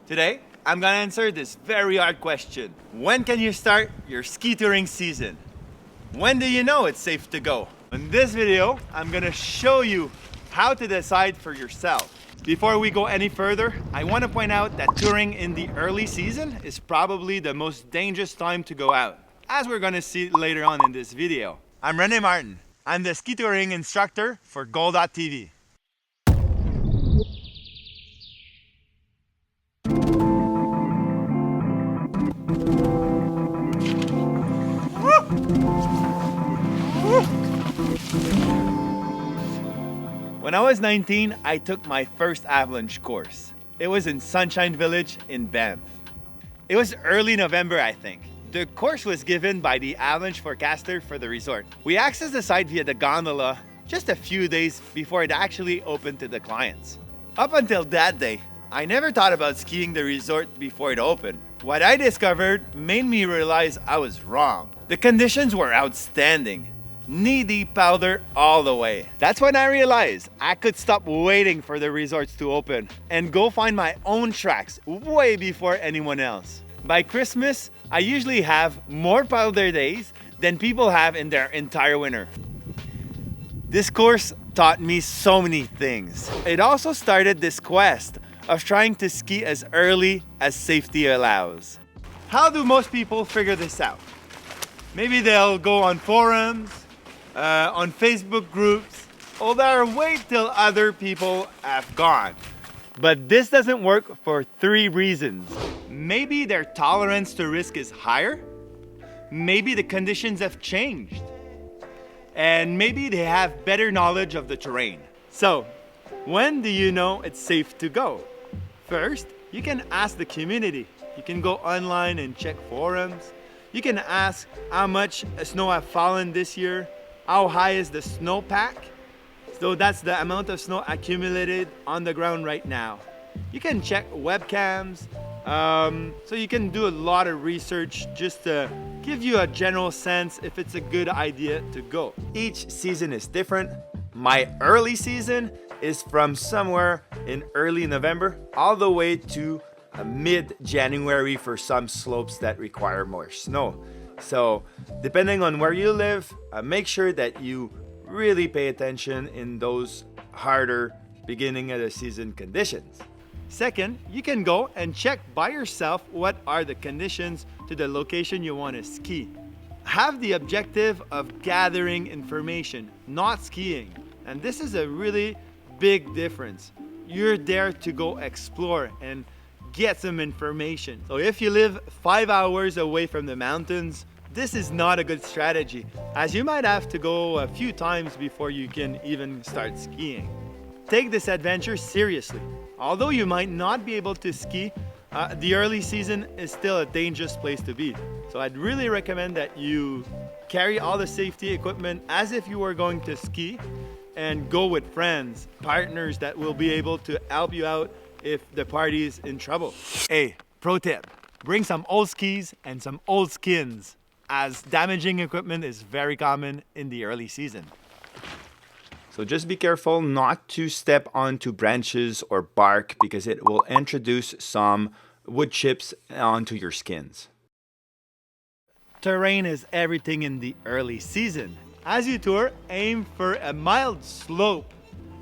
Today, I'm gonna answer this very hard question. When can you start your ski touring season? When do you know it's safe to go? In this video, I'm gonna show you how to decide for yourself. Before we go any further, I want to point out that touring in the early season is probably the most dangerous time to go out, as we're gonna see later on in this video. I'm Rene-Martin. I'm the ski touring instructor for GOLH.tv. When I was 19, I took my first Avalanche course. It was in Sunshine Village in Banff. It was early November, I think. The course was given by the Avalanche forecaster for the resort. We accessed the site via the gondola just a few days before it actually opened to the clients. Up until that day, I never thought about skiing the resort before it opened. What I discovered made me realize I was wrong. The conditions were outstanding. Knee-deep powder all the way. That's when I realized I could stop waiting for the resorts to open and go find my own tracks way before anyone else. By Christmas, I usually have more powder days than people have in their entire winter. This course taught me so many things. It also started this quest of trying to ski as early as safety allows. How do most people figure this out? Maybe they'll go on forums, on Facebook groups, or they'll wait till other people have gone. But this doesn't work for three reasons. Maybe their tolerance to risk is higher, maybe the conditions have changed, and maybe they have better knowledge of the terrain. So, when do you know it's safe to go? First, you can ask the community. You can go online and check forums. You can ask how much snow have fallen this year. How high is the snowpack? So that's the amount of snow accumulated on the ground right now. You can check webcams. So you can do a lot of research just to give you a general sense if it's a good idea to go. Each season is different. My early season is from somewhere in early November all the way to mid-January for some slopes that require more snow. So depending on where you live, make sure that you really pay attention in those harder beginning of the season conditions. Second, you can go and check by yourself what are the conditions to the location you want to ski. Have the objective of gathering information, not skiing. And this is a really big difference. You're there to go explore and get some information. So if you live 5 hours away from the mountains, this is not a good strategy, as you might have to go a few times before you can even start skiing. Take this adventure seriously. Although you might not be able to ski, the early season is still a dangerous place to be. So I'd really recommend that you carry all the safety equipment as if you were going to ski, and go with friends, partners that will be able to help you out if the party is in trouble. Hey, pro tip, bring some old skis and some old skins, as damaging equipment is very common in the early season. So just be careful not to step onto branches or bark because it will introduce some wood chips onto your skins. Terrain is everything in the early season. As you tour, aim for a mild slope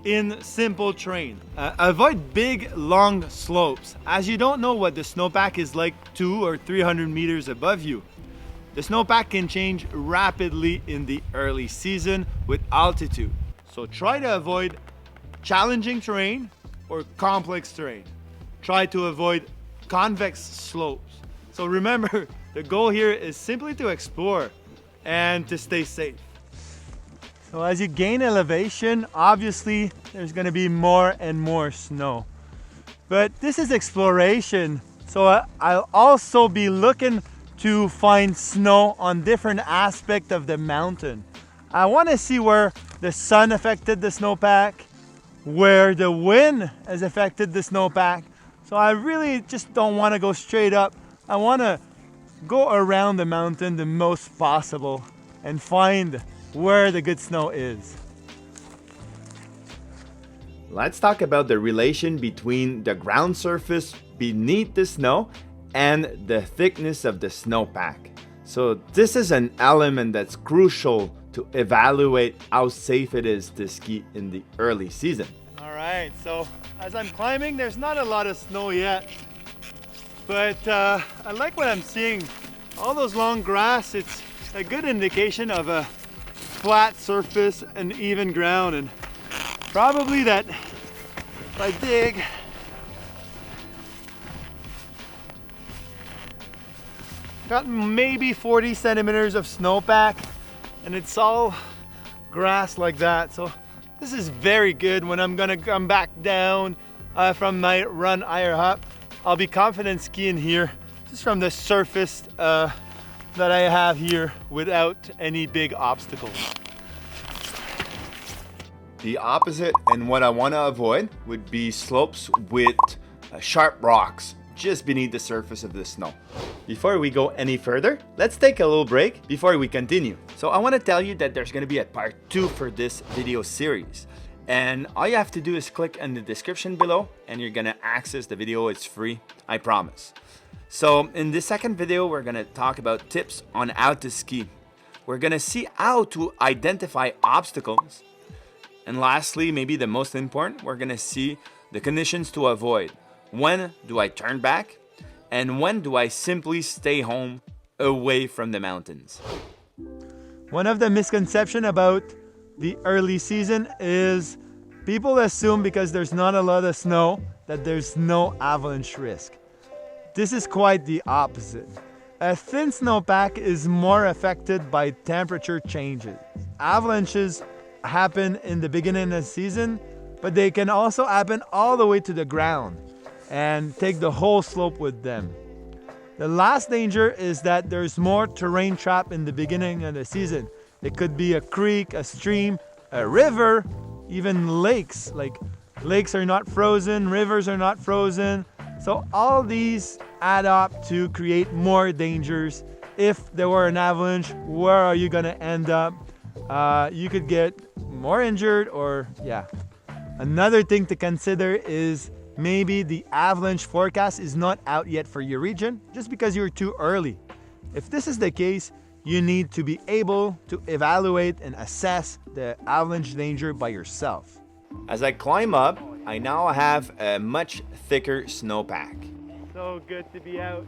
in simple terrain. Avoid big, long slopes, as you don't know what the snowpack is like 200 or 300 meters above you. The snowpack can change rapidly in the early season with altitude. So try to avoid challenging terrain or complex terrain. Try to avoid convex slopes. So remember, the goal here is simply to explore and to stay safe. So as you gain elevation, obviously there's going to be more and more snow. But this is exploration, so I'll also be looking to find snow on different aspects of the mountain. I want to see where the sun affected the snowpack, where the wind has affected the snowpack. So I really just don't want to go straight up. I want to go around the mountain the most possible and find where the good snow is. let's talk about the relation between the ground surface beneath the snow and the thickness of the snowpack. So this is an element that's crucial to evaluate how safe it is to ski in the early season. All right, so as I'm climbing, there's not a lot of snow yet, but I like what I'm seeing. All those long grass, it's a good indication of a flat surface and even ground, and probably that if I dig, got maybe 40 centimeters of snowpack, and it's all grass like that. So this is very good. When I'm gonna come back down from my run higher up, I'll be confident skiing here just from the surface that I have here without any big obstacles. The opposite, and what I want to avoid, would be slopes with sharp rocks just beneath the surface of the snow. Before we go any further, let's take a little break before we continue. So I want to tell you that there's going to be a part 2 for this video series. And all you have to do is click in the description below and you're going to access the video. It's free, I promise. So in this second video, we're going to talk about tips on how to ski. We're going to see how to identify obstacles. And lastly, maybe the most important, we're going to see the conditions to avoid. When do I turn back? And when do I simply stay home away from the mountains? One of the misconceptions about the early season is people assume because there's not a lot of snow that there's no avalanche risk. This is quite the opposite. A thin snowpack is more affected by temperature changes. Avalanches happen in the beginning of the season, but they can also happen all the way to the ground and take the whole slope with them. The last danger is that there's more terrain trap in the beginning of the season. It could be a creek, a stream, a river, even lakes. Like lakes are not frozen, rivers are not frozen. So all these add up to create more dangers. If there were an avalanche, where are you gonna end up? You could get more injured, or yeah. Another thing to consider is maybe the avalanche forecast is not out yet for your region just because you're too early. If this is the case, you need to be able to evaluate and assess the avalanche danger by yourself. As I climb up, I now have a much thicker snowpack. So good to be out.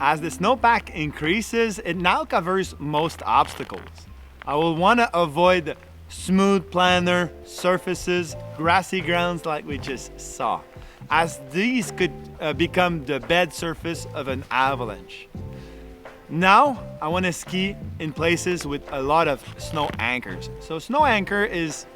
As the snowpack increases, it now covers most obstacles. I will want to avoid smooth planar surfaces, grassy grounds like we just saw, as these could become the bed surface of an avalanche. Now I want to ski in places with a lot of snow anchors. So snow anchor is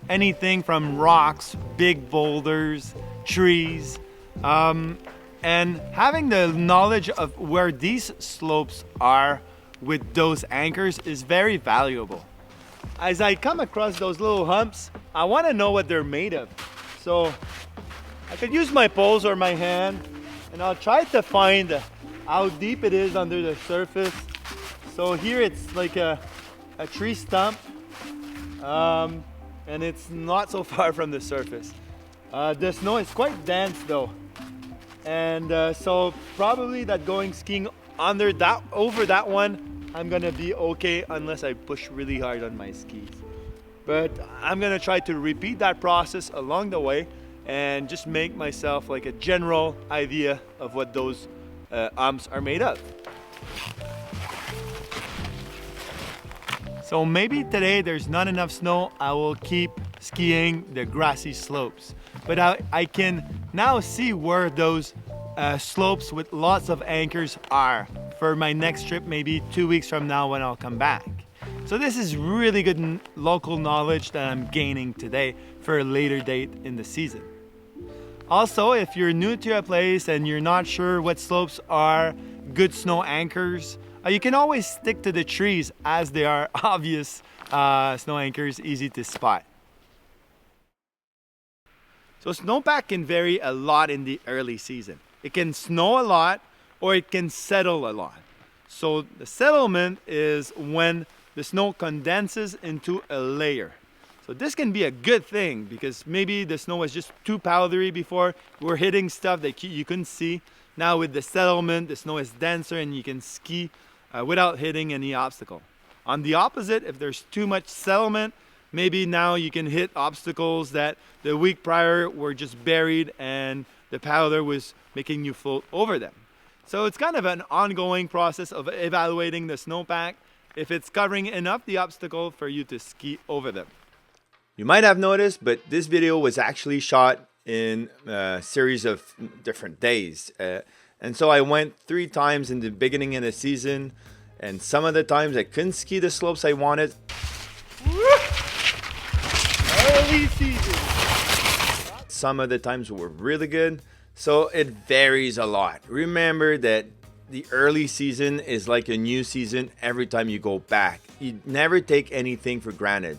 anything from rocks, big boulders, trees, and having the knowledge of where these slopes are with those anchors is very valuable. As I come across those little humps, I want to know what they're made of. So I could use my poles or my hand, and I'll try to find how deep it is under the surface. So here it's like a tree stump, and it's not so far from the surface. The snow is quite dense though, and so probably that going skiing over that one, I'm gonna be okay unless I push really hard on my skis. But I'm gonna try to repeat that process along the way and just make myself like a general idea of what those humps are made of. So maybe today there's not enough snow, I will keep skiing the grassy slopes. But I can now see where those slopes with lots of anchors are for my next trip, maybe 2 weeks from now when I'll come back. So this is really good local knowledge that I'm gaining today for a later date in the season. Also, if you're new to a place and you're not sure what slopes are good snow anchors, you can always stick to the trees as they are obvious snow anchors, easy to spot. So snowpack can vary a lot in the early season. It can snow a lot or it can settle a lot. So the settlement is when the snow condenses into a layer. So this can be a good thing because maybe the snow was just too powdery before. We're hitting stuff that you couldn't see. Now with the settlement, the snow is denser and you can ski without hitting any obstacle. On the opposite, if there's too much settlement, maybe now you can hit obstacles that the week prior were just buried and the powder was making you float over them. So it's kind of an ongoing process of evaluating the snowpack if it's covering enough the obstacle for you to ski over them. You might have noticed, but this video was actually shot in a series of different days. And so I went 3 times in the beginning of the season, and some of the times I couldn't ski the slopes I wanted. Early season. Some of the times were really good. So it varies a lot. Remember that the early season is like a new season every time you go back. You never take anything for granted.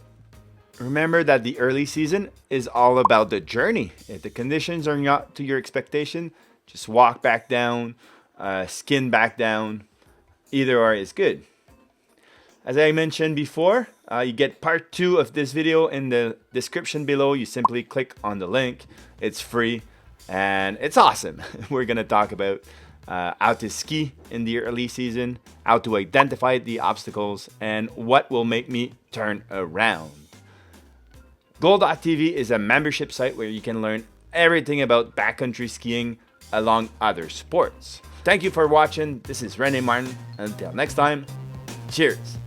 Remember that the early season is all about the journey. If the conditions are not to your expectation, just walk back down, skin back down. Either or is good. As I mentioned before, you get part 2 of this video in the description below. You simply click on the link. It's free and it's awesome. We're gonna talk about how to ski in the early season, how to identify the obstacles, and what will make me turn around. GOLH.tv is a membership site where you can learn everything about backcountry skiing along other sports. Thank you for watching. This is Rene-Martin. Until next time, cheers.